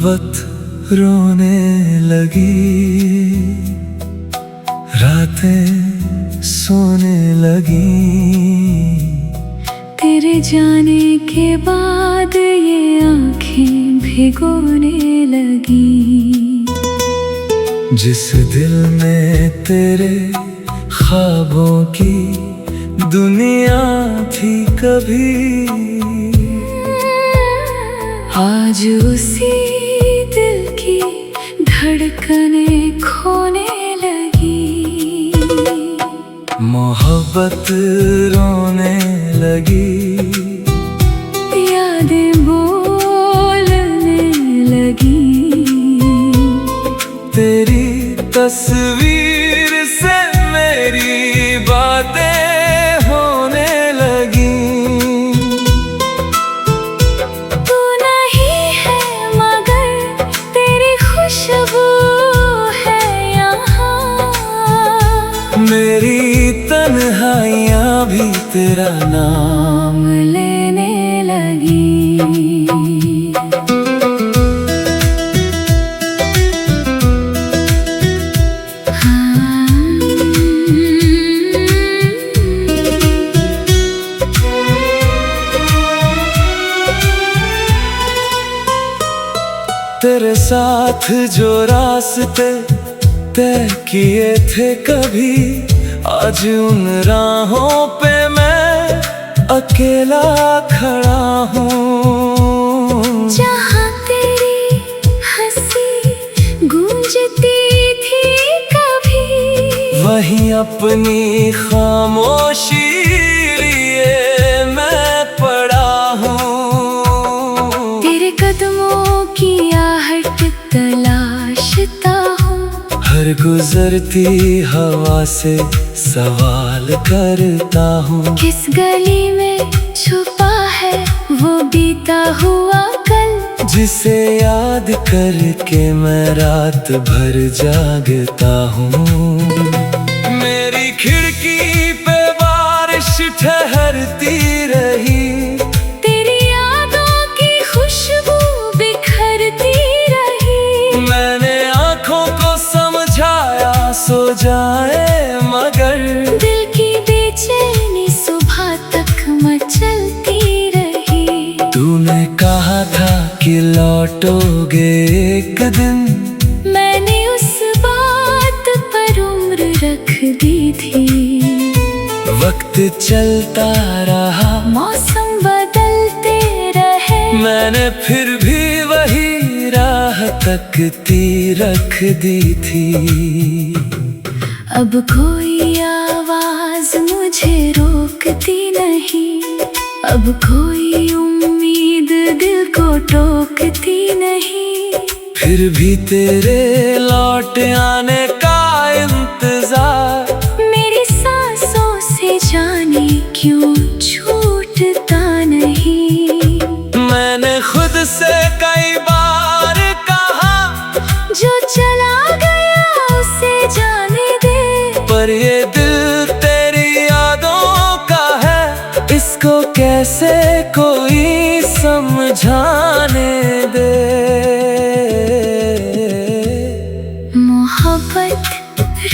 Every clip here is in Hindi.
मोहब्बत रोने लगी, रातें सोने लगी। तेरे जाने के बाद ये आँखें भिगोने लगी। जिस दिल में तेरे ख्वाबों की दुनिया थी कभी, आज उसी दिल की धड़कनें खोने लगी। मोहब्बत रोने लगी, यादें बोलने लगी। तेरी तस्वीर से मेरी बातें होने लगी। तू नहीं है मगर तेरी खुशबू है यहाँ। मेरी तन्हाइयाँ भी तेरा नाम लेने लगी। तेरे साथ जो रास्ते तय किए थे कभी, आज उन राहों पे मैं अकेला खड़ा हूँ। जहाँ तेरी हंसी गूंजती थी कभी, वहीं अपनी खामोशी लिए मैं पड़ा हूँ। तेरे कदमों की आहट तलाशता हूँ। हर गुजरती हवा से सवाल करता हूँ। किस गली में छुपा है वो बीता हुआ कल, जिसे याद करके मैं रात भर जागता हूँ। मेरी खिड़की पे बारिश ठहरती रही, तेरी यादों की खुशबू बिखरती रही। मैंने आँखों को समझाया सो जाए, मगर दिल की बेचैनी सुबह तक मचलती रही। तूने कहा था कि लौटोगे एक दिन, मैंने उस बात पर उम्र रख दी थी। वक्त चलता रहा, मौसम बदलते रहे, मैंने फिर भी वही राह तकती रख दी थी। अब कोई आवाज मुझे रोकती नहीं, अब कोई उम्मीद दिल को टोकती नहीं। फिर भी तेरे लौट आने का इंतजार मेरी सांसों से जाने क्यों छूटता नहीं। मैंने खुद से कई बार कहा, जो चला गया उसे जाने दे, पर ये दिल तेरी यादों का है, इसको कैसे कोई समझाने दे। मोहब्बत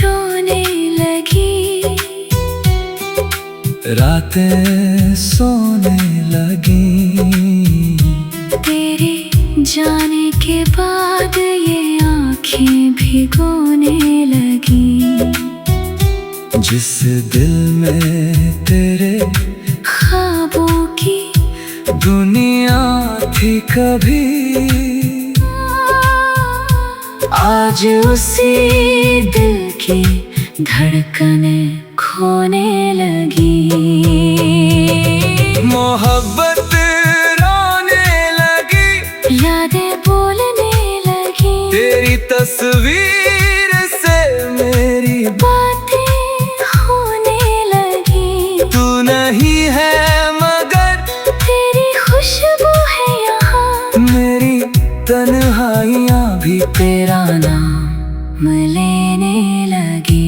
रोने लगी, रातें सोने लगी। तेरे जाने के बाद ये आँखें भिगोने लगी। जिस दिल में तेरे ख्वाबों की दुनिया थी कभी, आज उसी दिल की धड़कनें खोने लगी। मोहब्बत रोने लगी, यादें बोलने लगी। तेरी तस्वीर से मेरी बातें होने लगी। तू नहीं है मगर तेरी खुशबू है यहाँ। मेरी तन्हाइयाँ भी तेरा नाम लेने लगी।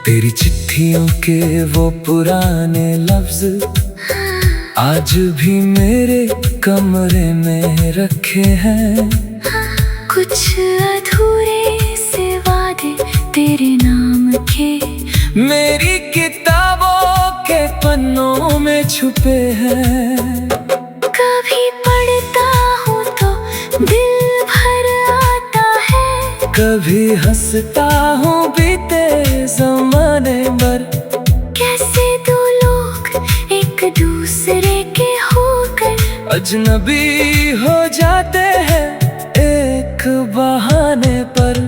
तेरी चिट्ठियों के वो पुराने लफ्ज आज भी मेरे कमरे में रखे हैं। कुछ अधूरे से वादे तेरे नाम के मेरी किताबों के पन्नों में छुपे हैं। कभी पढ़ता हूँ तो दिल भर आता है, कभी हंसता हूँ बीते ज़माने भर। कैसे दो लोग एक दूसरे के होकर अजनबी हो जाते हैं एक बहाने पर।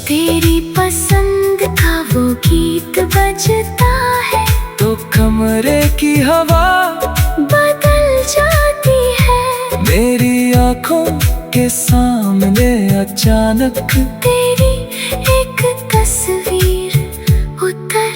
तेरी पसंद का वो गीत बजता है तो कमरे की हवा बदल जाती है। मेरी आंखों के सामने अचानक तेरी एक तस्वीर उतर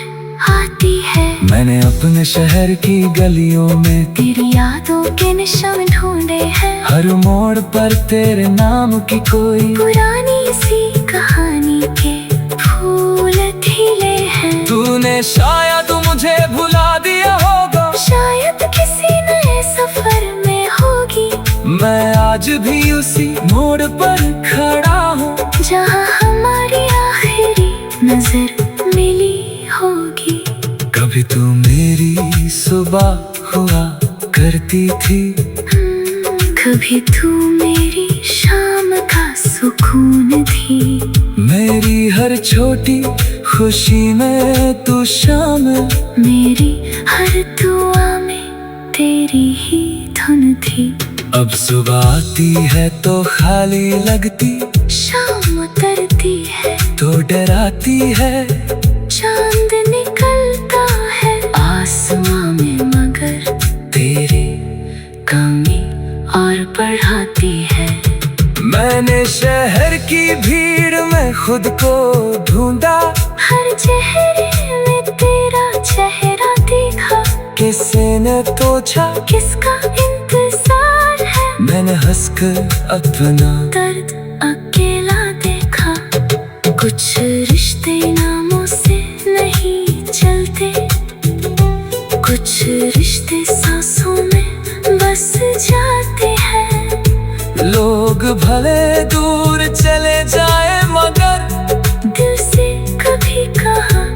आती है। मैंने अपने शहर की गलियों में तेरी यादों के निशान ढूंढे हैं। हर मोड़ पर तेरे नाम की कोई पुरानी सी कहानी के फूल खिले हैं। तूने शायद मुझे भुला दिया होगा, शायद किसी नए सफर में होगी। मैं आज भी उसी मोड़ पर खड़ा हूँ जहाँ हमारी आखिरी नजर मिली होगी। कभी तू मेरी सुबह हुआ करती थी, कभी तू मेरी शाम का सुकून थी। मेरी हर छोटी खुशी में तू शामिल, मेरी हर दुआ में तेरी ही धुन थी। अब सुबह आती है तो खाली लगती, शाम उतरती है तो डराती है। चांद निकलता है आसमां में, मगर तेरी कमी और बढ़ाती है। मैंने शहर की भीड़ में खुद को ढूंढा, हर चेहरे में तेरा चेहरा देखा। किसी ने पूछा किसका इंतजार है, मैंने हंसकर अपना दर्द अकेला देखा। कुछ रिश्ते नामों से नहीं चलते, कुछ रिश्ते सांसों में बस जाते हैं। लोग भले दूर चले जाए मगर दिल से कभी कहाँ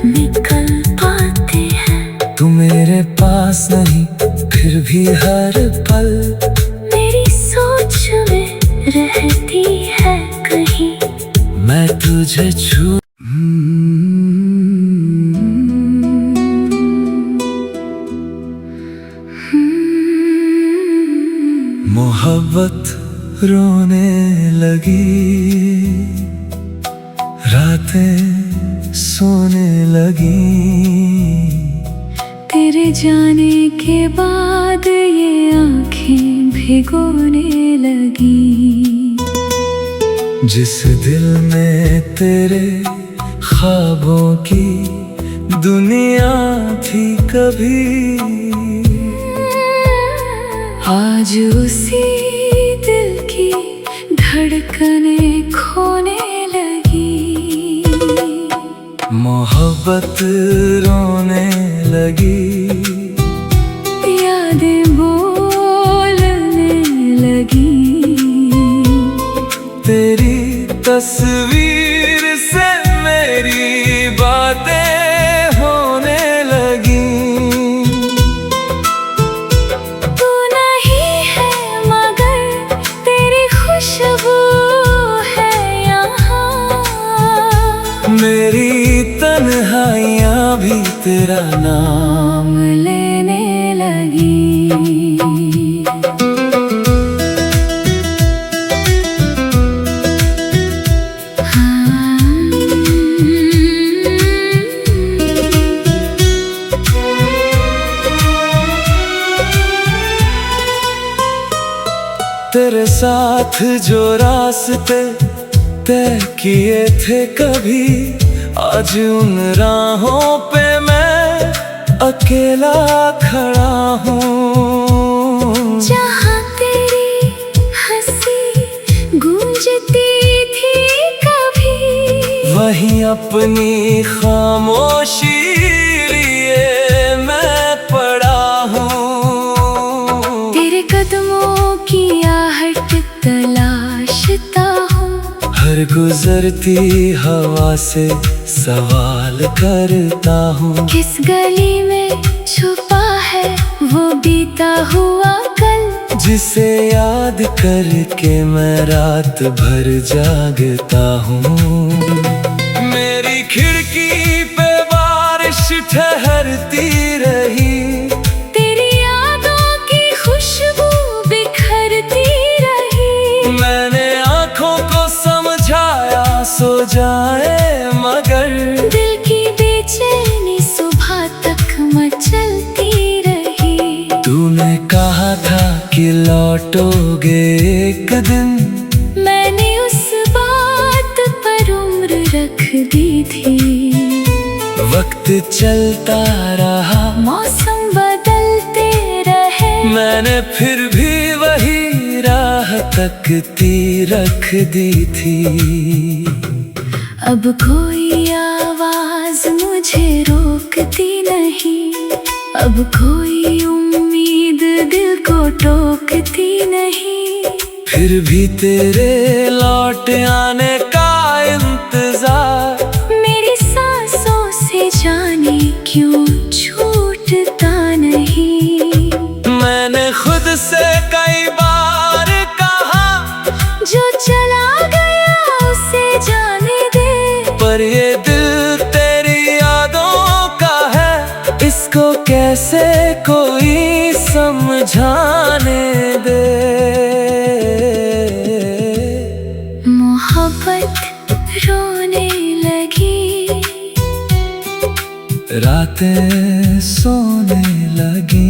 निकल पाते हैं। तू मेरे पास नहीं फिर भी हर पल मेरी सोच में रहती है कहीं। मैं तुझे छू मोहब्बत रोने लगी, रातें सोने लगी। तेरे जाने के बाद ये आँखें भिगोने लगी। जिस दिल में तेरे ख्वाबों की दुनिया थी कभी, आज उसी दिल की धड़कनें खोने लगी। मोहब्बत रोने लगी, यादें बोलने लगी। तेरी तस्वीर से मेरी बातें होने लगी। तू नहीं है मगर तेरी खुशबू है यहाँ। मेरी तन्हाइयाँ भी तेरा नाम लेने लगी। तेरे साथ जो रास्ते तय किए थे कभी, आज उन राहों पे मैं अकेला खड़ा हूँ। जहाँ तेरी हंसी गूंजती थी कभी, वहीं अपनी खामोशी लिए मैं पड़ा हूँ। गुजरती हवा से सवाल करता हूँ, किस गली में छुपा है वो बीता हुआ कल, जिसे याद करके मैं रात भर जागता हूँ। मेरी खिड़की पे बारिश ठहरती रही, तेरी यादों की खुशबू बिखरती रही। मैंने आँखों को समझाया सो जाए, मगर दिल की बेचैनी सुबह तक मचलती रही। तूने कहा था कि लौटोगे एक दिन, मैंने उस बात पर उम्र रख दी थी। वक्त चलता रहा, मौसम बदलते रहे, मैंने फिर भी वही राह तकती रख दी थी। अब कोई आवाज मुझे रोकती नहीं, अब कोई उम्मीद दिल को टोकती नहीं। फिर भी तेरे लौट आने का इंतजार मेरी सांसों से जाने क्यों छूटता नहीं। मैंने खुद से कई बार कहा, जो चला गया उसे जाने दे, पर ये दिल तेरी यादों का है, इसको कैसे कोई समझाने दे। मोहब्बत रोने लगी, रातें सोने लगी,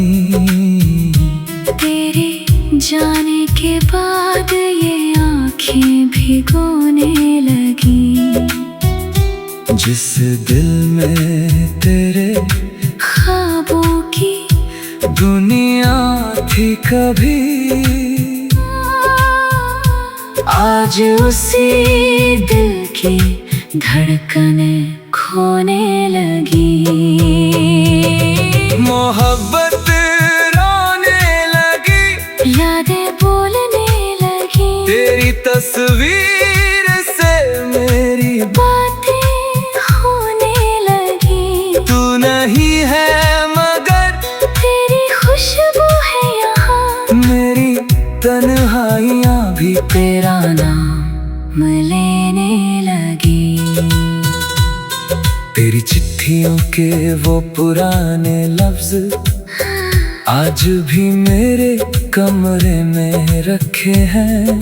तेरे जाने के बाद ये आँखें भिगोने लगी। जिस दिल में तेरे ख्वाबों की दुनिया थी कभी, आज उसी दिल की धड़कनें खोने लगी। मोहब्बत रोने लगी, यादें बोलने लगी, तेरी तस्वीर से मेरी बातें होने लगी। तू नहीं है मगर तेरी खुशबू है यहाँ, मेरी तन्हाइयाँ भी तेरा नाम लेने लगी। तेरी चिट्ठियों के वो पुराने लफ्ज आज भी मेरे कमरे में रखे हैं।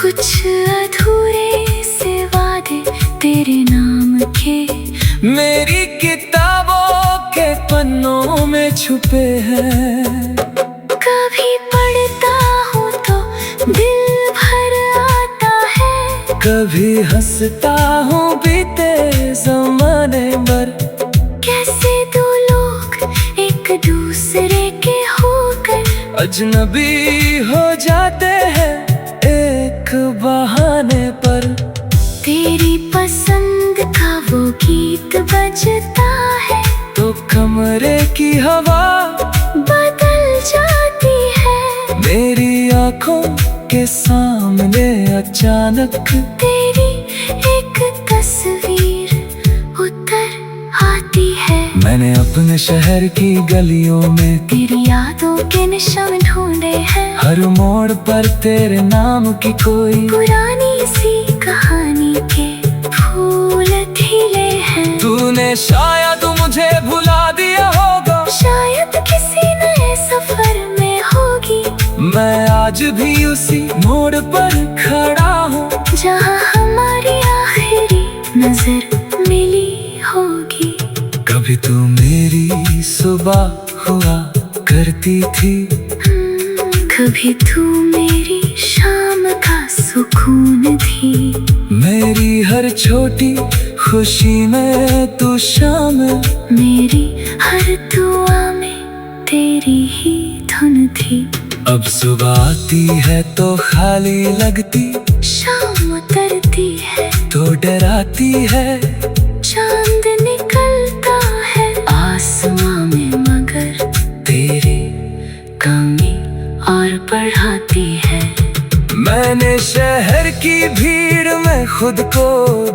कुछ अधूरे से वादे तेरे नाम के मेरी किताबों के पन्नों में छुपे हैं। कभी पढ़ता हूँ तो दिल भर आता है, कभी हंसता हूँ बीते ज़माने भर। कैसे दो लोग एक दूसरे के होकर अजनबी हो जाते हैं एक बहाने पर। तेरी पसंद का वो गीत बजता है तो कमरे की हवा बदल जाती है। मेरी आँखों के सामने अचानक तेरी एक तस्वीर उतर आती है। मैंने अपने शहर की गलियों में तेरी यादों के निशान ढूंढे हैं, हर मोड़ पर तेरे नाम की कोई पुरानी सी कहानी के फूल खिले हैं। तूने शायद मुझे भुला दिया होगा, शायद किसी नए सफर में होगी, मैं आज भी उसी मोड़ पर खड़ा हूँ जहाँ हमारी आखिरी नजर मिली होगी। कभी तू मेरी सुबह हुआ करती थी, कभी तू मेरी शाम का सुकून थी। मेरी हर छोटी खुशी में तू शामिल, मेरी हर दुआ में तेरी ही धुन थी। अब सुबह आती है तो खाली लगती, शाम उतरती है तो डराती है। चांद निकलता है आसमां में, मगर तेरी कमी और बढ़ाती है। मैंने शहर की भीड़ में खुद को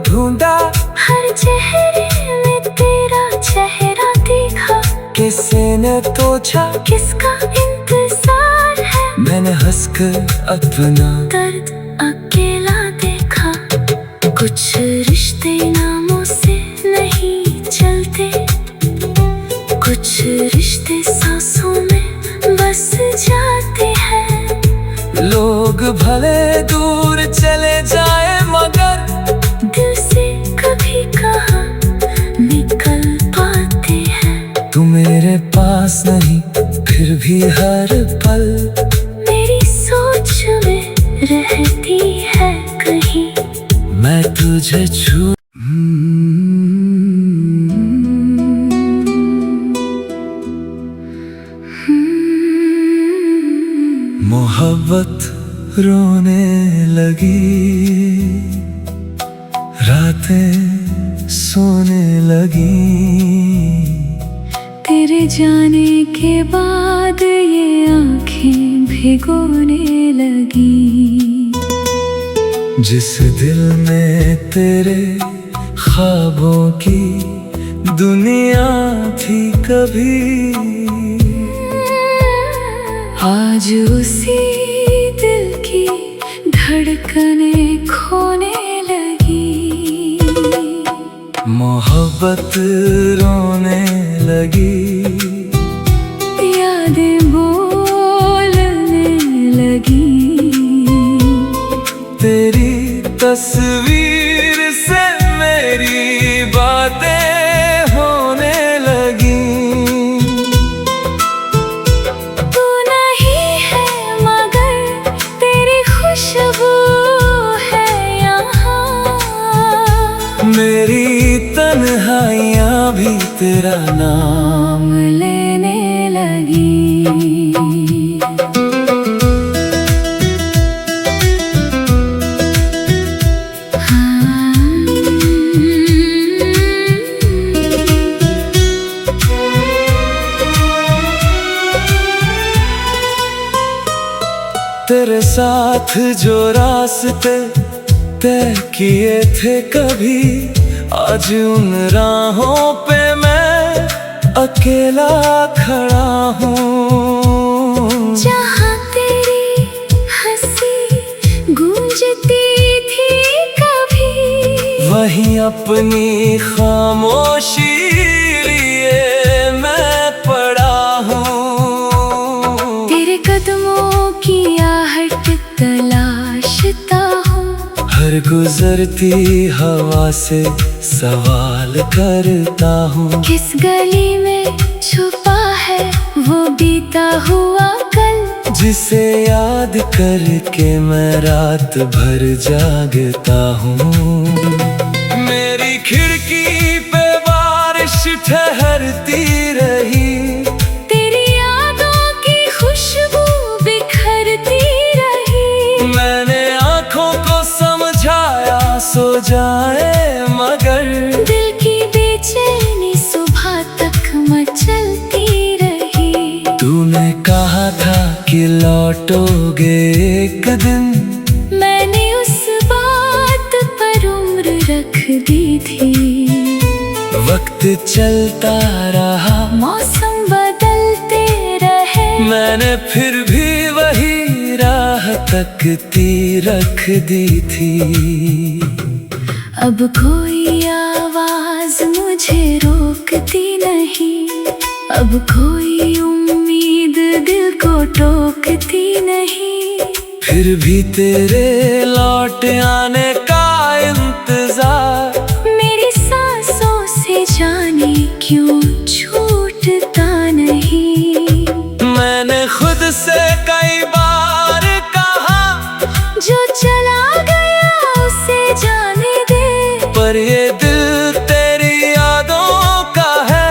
ढूंढा, हर चेहरे में तेरा चेहरा देखा। किसी ने पूछा किसका इंतजार है, मैंने हंसकर अपना दर्द अकेला देखा। कुछ रिश्ते नामों से नहीं चलते, कुछ रिश्ते सांसों में बस जाते हैं। लोग भले दूर चले जाए मगर दिल से कभी कहाँ निकल पाते हैं। तू मेरे पास नहीं फिर भी हर पल मेरी सोच में रहती है कहीं। मैं तुझे छू मोहब्बत रोने लगी, रातें सोने लगी। तेरे जाने के बाद ये आँखें भिगोने लगी। जिस दिल में तेरे ख्वाबों की दुनिया थी कभी, आज उसी दिल की धड़कनें खोने लगी। मोहब्बत रोने लगी, यादें बोलने लगी। तेरी तस्वीर से मेरी बातें होने लगी। तू नहीं है मगर तेरी खुशबू है यहाँ। मेरी तन्हाइयाँ भी तेरा नाम लेने लगी। तेरे साथ जो रास्ते तय किए थे कभी, आज उन राहों पे मैं अकेला खड़ा हूँ। जहाँ तेरी हंसी गूंजती थी कभी, वहीं अपनी खामोशी लिए मैं पड़ा हूँ। तेरे कदमों की आहट तलाशता हूँ। हर गुजरती हवा से सवाल करता हूँ। किस गली में छुपा है वो बीता हुआ कल, जिसे याद करके मैं रात भर जागता हूँ। मेरी खिड़की पे बारिश ठहरती रही, तेरी यादों की खुशबू बिखरती रही। मैंने आँखों को समझाया सो जाए मगर दिल की बेचैनी सुबह तक मचलती रही। तूने कहा था कि लौटोगे एक दिन, मैंने उस बात पर उम्र रख दी थी। वक्त चलता रहा, मौसम बदलते रहे, मैंने फिर भी वही राह तकती रख दी थी। अब कोई आवाज मुझे रोकती नहीं, अब कोई उम्मीद दिल को टोकती नहीं। फिर भी तेरे लौट आने का इंतजार मेरी सांसों से जाने क्यों छूटता नहीं। मैंने खुद से कई बार कहा, जो चला गया उसे जाने दे, पर ये दिल तेरी यादों का है,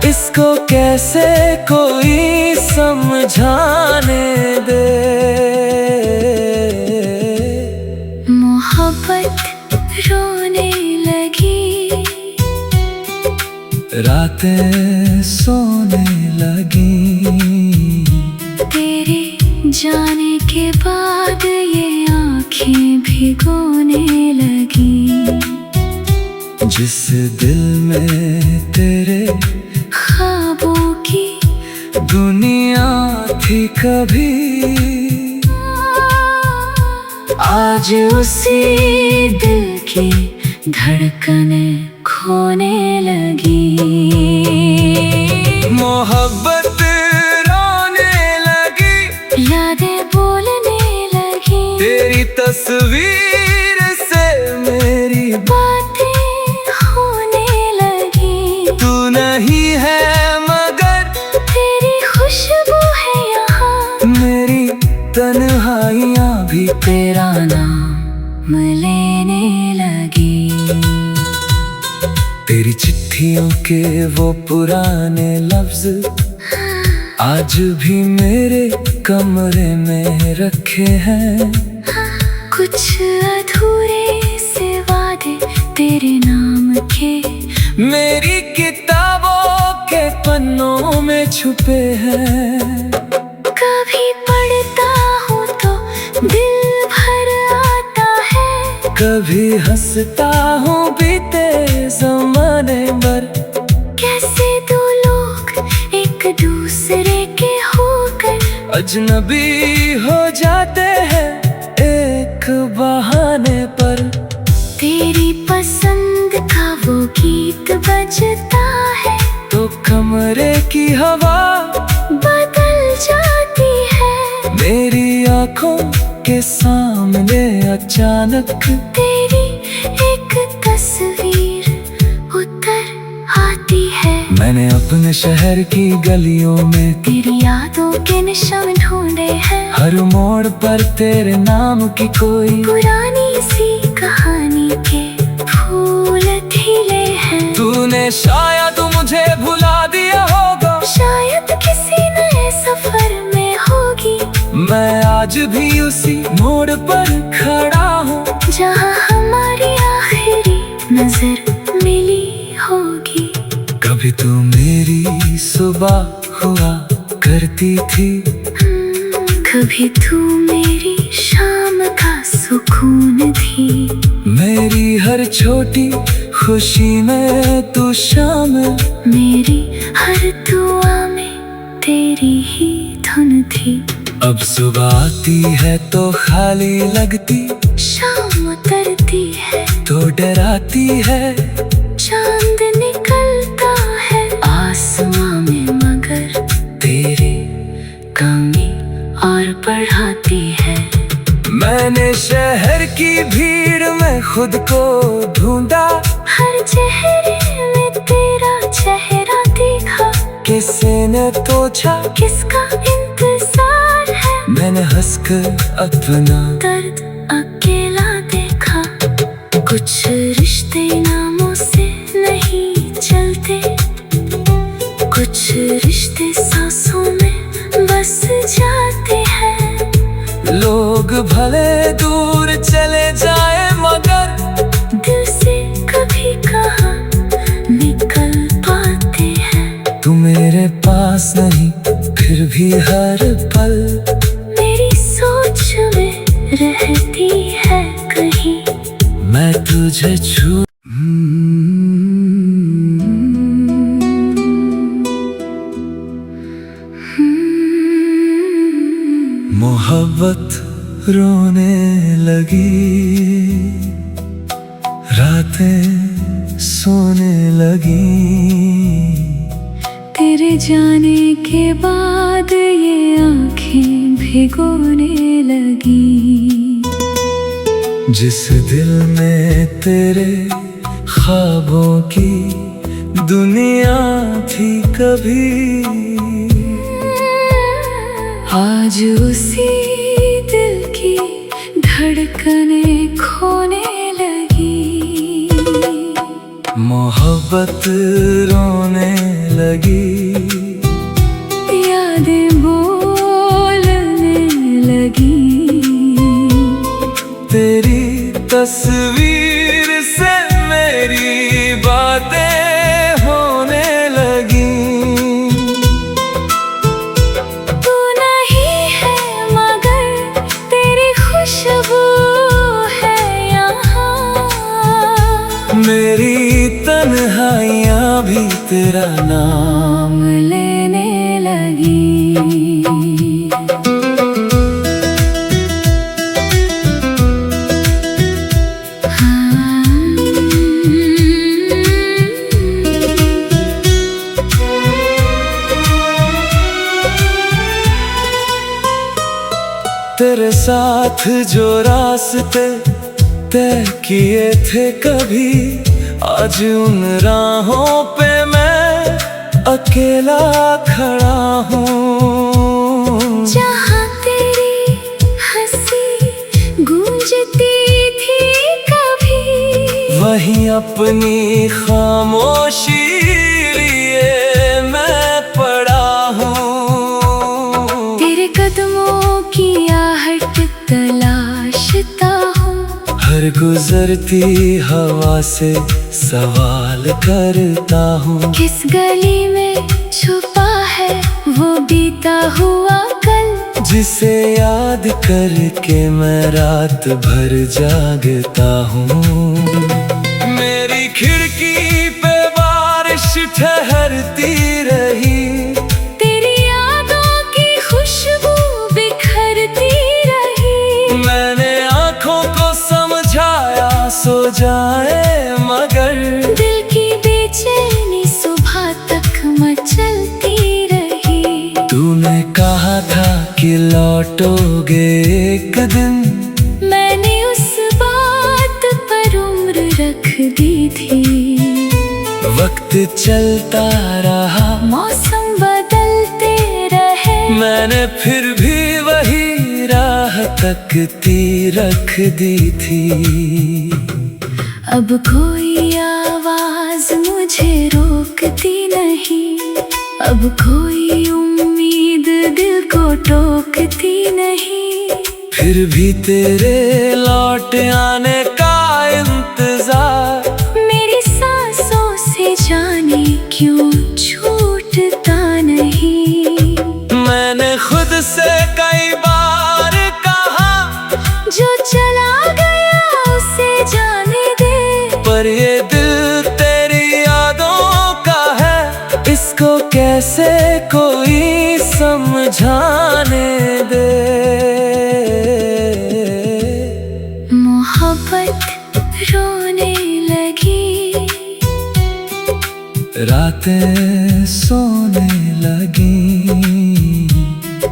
इसको कैसे कोई समझाने दे। मोहब्बत रोने लगी, रातें सोने लगी। तेरे जाने के बाद ये आँखें आंखें भिगोने लगी। जिस दिल में तेरे ख्वाबों की दुनिया थी कभी, आज उसी दिल की धड़कनें खोने लगी। मोहब्बत रोने लगी, यादें बोलने लगी, तेरी तस्वीर से मेरी बातें होने लगी। तू नहीं है मगर तेरी खुशबू है यहाँ, मेरी तन्हाइयाँ भी तेरा नाम लेने लगी। तेरी चिट्ठियों के वो पुराने लफ्ज आज भी मेरे कमरे में रखे हैं। कुछ अधूरे से वादे तेरे नाम के मेरी किताबों के पन्नों में छुपे हैं। कभी पढ़ता हूँ तो दिल भर आता है, कभी हंसता हूँ बीते ज़माने भर। कैसे दो लोग एक दूसरे के होकर अजनबी हो जाते हैं एक बहाने पर। तेरी पसंद का वो गीत बजता है तो कमरे की हवा बदल जाती है। मेरी आंखों के सामने अचानक तेरी एक तस्वीर उतर आती है। मैंने अपने शहर की गलियों में तेरी यादों के निशान ढूंढे हैं, हर मोड़ पर तेरे नाम की कोई पुरानी सी कहानी के फूल खिले हैं। तूने शायद मुझे भुला दिया होगा, शायद किसी नए सफर में होगी, मैं आज भी उसी मोड़ पर खड़ा हूँ जहाँ हमारी आखिरी नजर मिली होगी। कभी तू मेरी सुबह हुआ करती थी, कभी तू मेरी शाम का सुकून थी। मेरी हर छोटी खुशी में तू शामिल, मेरी हर दुआ में तेरी ही धुन थी। अब सुबह आती है तो खाली लगती, शाम उतरती है तो डराती है। चांद निकलता है आसमां में, मगर तेरी कमी और बढ़ाती है। मैंने शहर की भीड़ में खुद को ढूंढा, हर चेहरे में तेरा चेहरा देखा। किसी ने पूछा किसका इंतजार है, मैंने हंसकर अपना दर्द अकेला देखा। कुछ रिश्ते नामों से नहीं चलते, कुछ रिश्ते सांसों में बस जाते हैं। लोग भले दूर चले जाए मगर दिल से कभी कहाँ निकल पाते हैं। तू मेरे पास नहीं फिर भी हर पल मेरी सोच में रहती है कहीं, मैं तुझे छू। मोहब्बत रोने लगी, रातें सोने लगी। तेरे जाने के बाद ये आंखें भिगोने लगी। जिस दिल में तेरे ख्वाबों की दुनिया थी कभी, आज उसी दिल की धड़कनें खोने लगी। मोहब्बत रोने लगी, यादें बोलने लगी, तेरी तस्वीर से मेरी बातें होने लगी। तू नहीं है मगर तेरी खुशबू तेरा नाम लेने लगी। तेरे साथ जो रास्ते तय किए थे कभी, आज उन राहों पे मैं अकेला खड़ा हूँ। जहाँ तेरी हंसी गूंजती थी कभी, वहीं अपनी खामोशी लिए मैं पड़ा हूँ। तेरे कदमों की आहट तलाशता हूँ, हर गुजरती हवा से सवाल करता हूँ। किस गली में छुपा है वो बीता हुआ कल, जिसे याद करके मैं रात भर जागता हूँ। मेरी खिड़की पे बारिश ठहरती रही, तेरी यादों की खुशबू बिखरती रही। मैंने आँखों को समझाया सो जाए, मगर दिल की बेचैनी सुबह तक मचलती रही। तूने कहा था कि लौटोगे एक दिन, मैंने उस बात पर उम्र रख दी थी। वक्त चलता रहा, मौसम बदलते रहे, मैंने फिर भी वही राह तकती रख दी थी। अब कोई आवाज मुझे रोकती नहीं, अब कोई उम्मीद दिल को टोकती नहीं। फिर भी तेरे लौट आने का इंतजार मेरी सांसों से जाने क्यों छूटता नहीं। मैंने खुद से कई बार कहा, जो चला गया उसे जाने दे, पर ये दिल तेरी यादों का है, इसको कैसे कोई समझाने दे। मोहब्बत रोने लगी, रातें सोने लगी,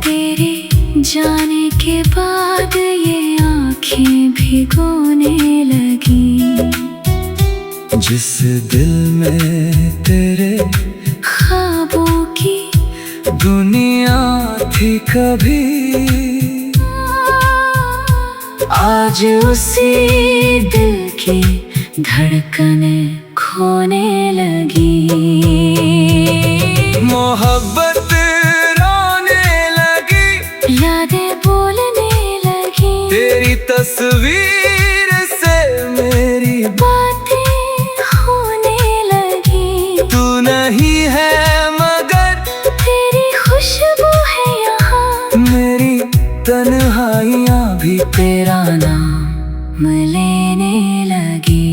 तेरे जाने के बाद ये आँखें भिगोने लगी। जिस दिल में तेरे ख्वाबों की दुनिया थी कभी, आज उसी दिल की धड़कनें खोने लगी। मोहब्बत रोने लगी, यादें बोलने लगी, तेरी तस्वीर से मेरी बातें होने लगी। तू नहीं है मगर तेरी खुशबू है यहाँ, मेरी तन्हाइयाँ भी तेरा नाम लेने लगी।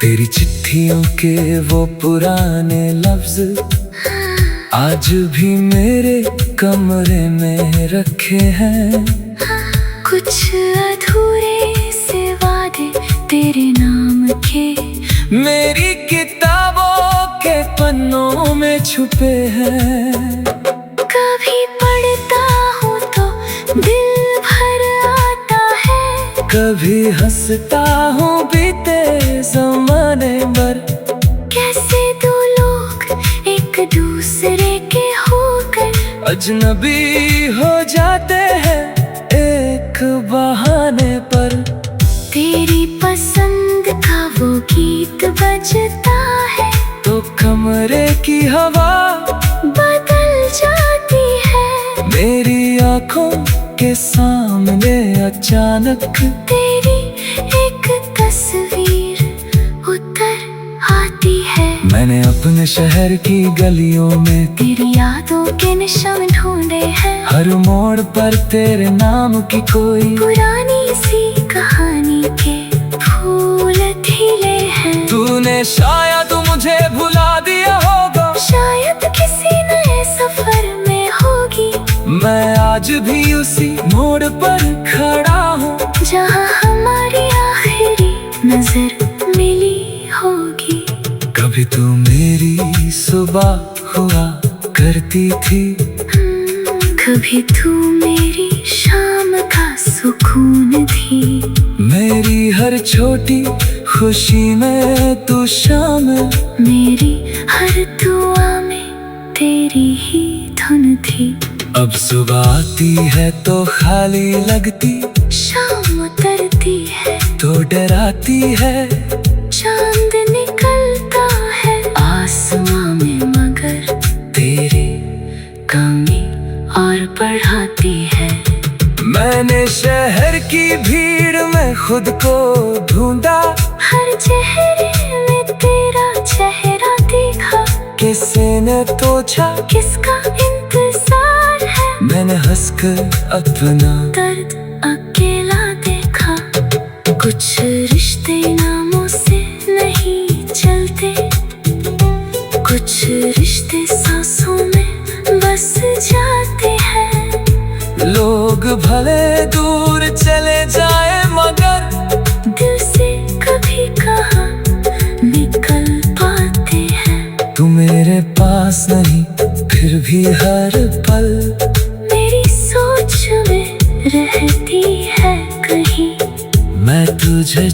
तेरी चिट्ठियों के वो पुराने लफ्ज आज भी मेरे कमरे में रखे हैं। कुछ अधूरे से वादे तेरे नाम के मेरी किताबों के पन्नों में छुपे हैं। कभी पढ़ता हूँ तो दिल भर आता है, कभी हंसता हूँ बीते ज़माने भर। कैसे दो लोग एक दूसरे के होकर अजनबी हो जाते हैं एक बहाने पर। तेरी पसंद का वो गीत बजता है तो कमरे की हवा बदल जाती है। मेरी आँखों के सामने अचानक तेरी एक तस्वीर उतर आती है। मैंने अपने शहर की गलियों में तेरी यादों के निशान ढूंढे हैं, हर मोड़ पर तेरे नाम की कोई पुरानी सी कहानी के फूल खिले हैं। तूने शायद मुझे मैं आज भी उसी मोड़ पर खड़ा हूँ जहाँ हमारी आखिरी नजर मिली होगी। कभी तू मेरी सुबह हुआ करती थी, कभी तू मेरी शाम का सुकून थी। मेरी हर छोटी खुशी में तू शामिल, मेरी हर दुआ में तेरी ही धुन थी। अब सुबह आती है तो खाली लगती, शाम उतरती है तो डराती है। चांद निकलता है आसमां में, मगर तेरी कमी और बढ़ाती है। मैंने शहर की भीड़ में खुद को ढूंढा, हर चेहरे में तेरा चेहरा देखा। किसी ने पूछा किसका इंतजार है, मैंने हंसकर अपना दर्द अकेला देखा। कुछ रिश्ते नामों से नहीं चलते, कुछ रिश्ते सांसों में बस जाते हैं। लोग भले दूर चले जाए मगर दिल से कभी कहाँ निकल पाते हैं। तू मेरे पास नहीं फिर भी हर पल मेरी सोच में रहती है कहीं। मैं तुझे